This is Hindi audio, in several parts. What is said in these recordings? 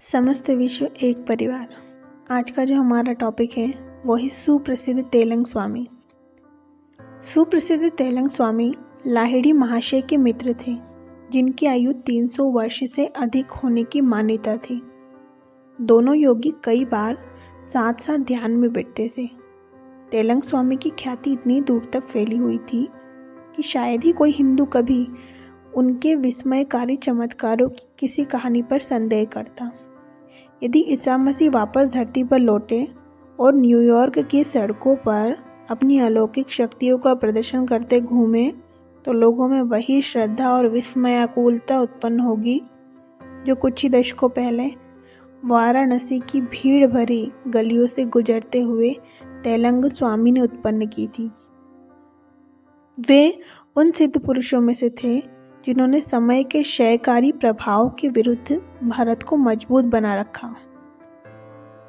समस्त विश्व एक परिवार। आज का जो हमारा टॉपिक है वो है सुप्रसिद्ध तेलंग स्वामी। सुप्रसिद्ध तेलंग स्वामी लाहिड़ी महाशय के मित्र थे, जिनकी आयु 300 वर्ष से अधिक होने की मान्यता थी। दोनों योगी कई बार साथ साथ ध्यान में बैठते थे। तेलंग स्वामी की ख्याति इतनी दूर तक फैली हुई थी कि शायद ही कोई हिंदू कभी उनके विस्मयकारी चमत्कारों की किसी कहानी पर संदेह करता। यदि ईसा मसीह वापस धरती पर लौटे और न्यूयॉर्क की सड़कों पर अपनी अलौकिक शक्तियों का प्रदर्शन करते घूमे, तो लोगों में वही श्रद्धा और विस्मयाकुलता उत्पन्न होगी जो कुछ ही दशकों पहले वाराणसी की भीड़ भरी गलियों से गुजरते हुए तेलंग स्वामी ने उत्पन्न की थी। वे उन सिद्ध पुरुषों में से थे जिन्होंने समय के क्षयकारी प्रभाव के विरुद्ध भारत को मजबूत बना रखा।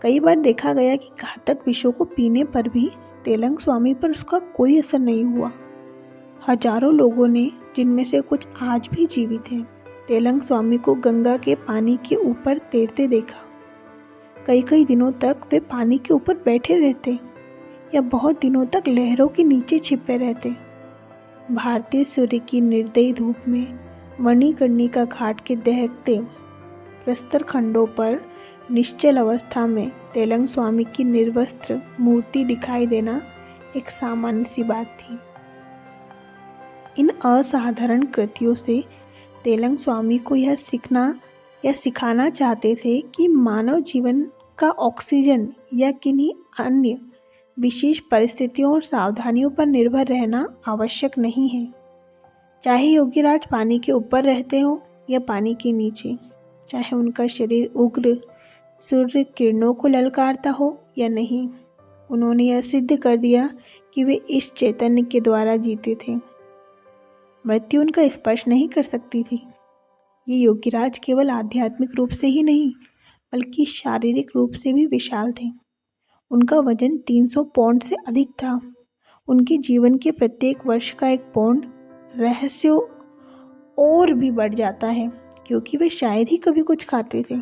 कई बार देखा गया कि घातक विषों को पीने पर भी तेलंग स्वामी पर उसका कोई असर नहीं हुआ। हजारों लोगों ने, जिनमें से कुछ आज भी जीवित हैं, तेलंग स्वामी को गंगा के पानी के ऊपर तैरते देखा। कई कई दिनों तक वे पानी के ऊपर बैठे रहते या बहुत दिनों तक लहरों के नीचे छिपे रहते। भारतीय सूर्य की निर्दयी धूप में मणिकर्णिका घाट के दहकते प्रस्तर खंडों पर निश्चल अवस्था में तेलंग स्वामी की निर्वस्त्र मूर्ति दिखाई देना एक सामान्य सी बात थी। इन असाधारण कृतियों से तेलंग स्वामी को यह सीखना या सिखाना चाहते थे कि मानव जीवन का ऑक्सीजन या किन्हीं अन्य विशेष परिस्थितियों और सावधानियों पर निर्भर रहना आवश्यक नहीं है। चाहे योगीराज पानी के ऊपर रहते हो या पानी के नीचे, चाहे उनका शरीर उग्र सूर्य किरणों को ललकारता हो या नहीं, उन्होंने यह सिद्ध कर दिया कि वे इस चैतन्य के द्वारा जीते थे। मृत्यु उनका स्पर्श नहीं कर सकती थी। ये योगीराज केवल आध्यात्मिक रूप से ही नहीं बल्कि शारीरिक रूप से भी विशाल थे। उनका वजन 300 पौंड से अधिक था। उनके जीवन के प्रत्येक वर्ष का एक पौंड रहस्यों और भी बढ़ जाता है, क्योंकि वे शायद ही कभी कुछ खाते थे।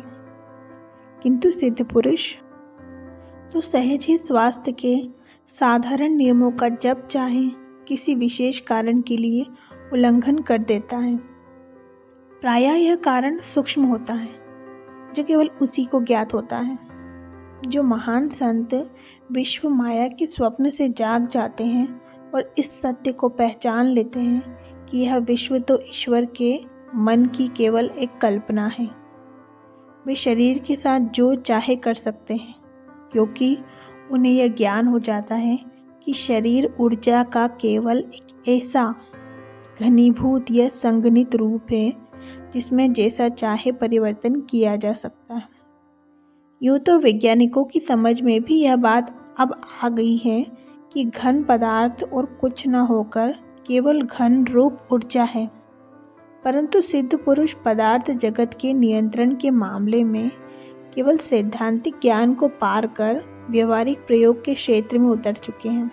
किंतु सिद्ध पुरुष तो सहज ही स्वास्थ्य के साधारण नियमों का जब चाहे किसी विशेष कारण के लिए उल्लंघन कर देता है। प्रायः यह कारण सूक्ष्म होता है, जो केवल उसी को ज्ञात होता है। जो महान संत विश्व माया के स्वप्न से जाग जाते हैं और इस सत्य को पहचान लेते हैं कि यह विश्व तो ईश्वर के मन की केवल एक कल्पना है, वे शरीर के साथ जो चाहे कर सकते हैं, क्योंकि उन्हें यह ज्ञान हो जाता है कि शरीर ऊर्जा का केवल एक ऐसा घनीभूत या संगठित रूप है जिसमें जैसा चाहे परिवर्तन किया जा सकता है। यूँ तो वैज्ञानिकों की समझ में भी यह बात अब आ गई है कि घन पदार्थ और कुछ न होकर केवल घन रूप ऊर्जा है, परंतु सिद्ध पुरुष पदार्थ जगत के नियंत्रण के मामले में केवल सैद्धांतिक ज्ञान को पार कर व्यवहारिक प्रयोग के क्षेत्र में उतर चुके हैं।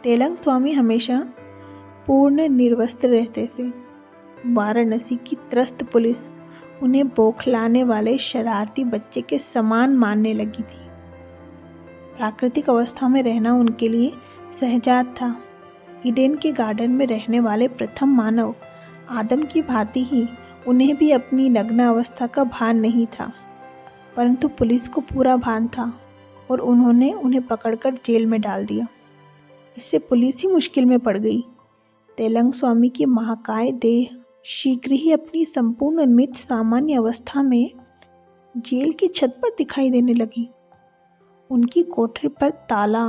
तेलंग स्वामी हमेशा पूर्ण निर्वस्त्र रहते थे। वाराणसी की त्रस्त पुलिस उन्हें बौखलाने वाले शरारती बच्चे के समान मानने लगी थी। प्राकृतिक अवस्था में रहना उनके लिए सहजात था। ईडेन के गार्डन में रहने वाले प्रथम मानव आदम की भांति ही उन्हें भी अपनी नग्न अवस्था का भान नहीं था, परंतु पुलिस को पूरा भान था और उन्होंने उन्हें पकड़कर जेल में डाल दिया। इससे पुलिस ही मुश्किल में पड़ गई। तेलंग स्वामी की महाकाय देह शीघ्र ही अपनी संपूर्ण नित सामान्य अवस्था में जेल की छत पर दिखाई देने लगी। उनकी कोठरी पर ताला